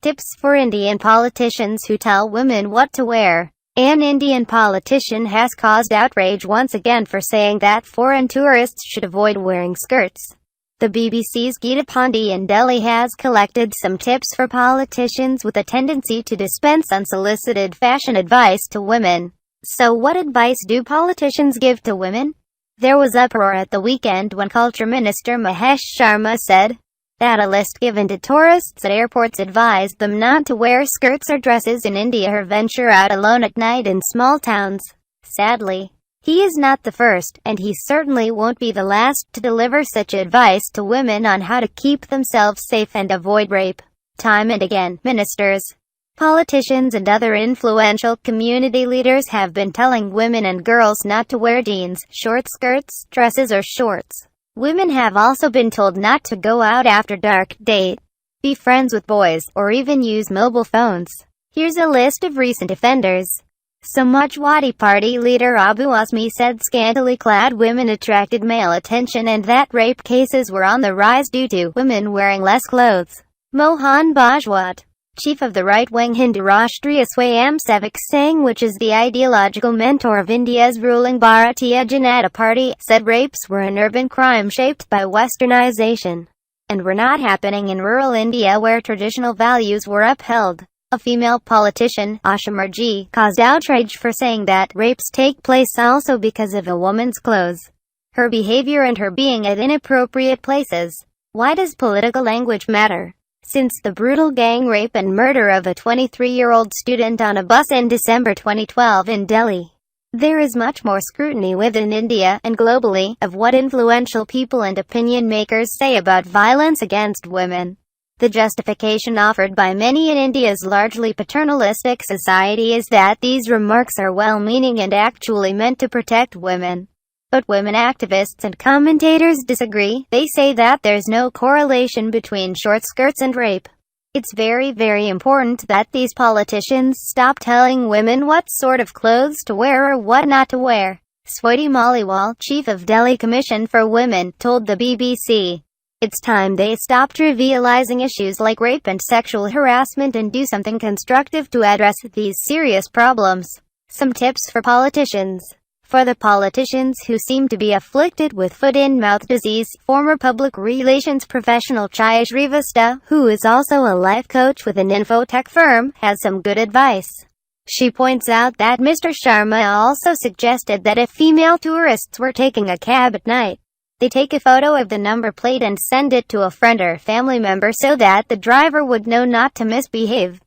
Tips for Indian politicians who tell women what to wear. An Indian politician has caused outrage once again for saying that foreign tourists should avoid wearing skirts. The BBC's Geeta Pandey in Delhi has collected some tips for politicians with a tendency to dispense unsolicited fashion advice to women. So what advice do politicians give to women? There was uproar at the weekend when Culture Minister Mahesh Sharma said that a list given to tourists at airports advised them not to wear skirts or dresses in India or venture out alone at night in small towns. Sadly, he is not the first, and he certainly won't be the last to deliver such advice to women on how to keep themselves safe and avoid rape. Time and again, ministers, politicians and other influential community leaders have been telling women and girls not to wear jeans, short skirts, dresses or shorts. Women have also been told not to go out after dark, date, be friends with boys, or even use mobile phones. Here's a list of recent offenders. Samajwadi Party leader Abu Azmi said scantily clad women attracted male attention and that rape cases were on the rise due to women wearing less clothes. Mohan Bhagwat, chief of the right-wing Hindu Rashtriya Swayamsevak Sangh, which is the ideological mentor of India's ruling Bharatiya Janata Party, said rapes were an urban crime shaped by westernization, and were not happening in rural India where traditional values were upheld. A female politician, Asha Murji, caused outrage for saying that rapes take place also because of a woman's clothes, her behavior and her being at inappropriate places. Why does political language matter? Since the brutal gang rape and murder of a 23-year-old student on a bus in December 2012 in Delhi, there is much more scrutiny within India, and globally, of what influential people and opinion makers say about violence against women. The justification offered by many in India's largely paternalistic society is that these remarks are well-meaning and actually meant to protect women. But women activists and commentators disagree. They say that there's no correlation between short skirts and rape. It's very, very important that these politicians stop telling women what sort of clothes to wear or what not to wear. Swati Maliwal, chief of Delhi Commission for Women, told the BBC, "It's time they stop trivializing issues like rape and sexual harassment and do something constructive to address these serious problems." Some tips for politicians. For the politicians who seem to be afflicted with foot-in-mouth disease, former public relations professional Chaya Shrivastava, who is also a life coach with an infotech firm, has some good advice. She points out that Mr. Sharma also suggested that if female tourists were taking a cab at night, they take a photo of the number plate and send it to a friend or family member so that the driver would know not to misbehave.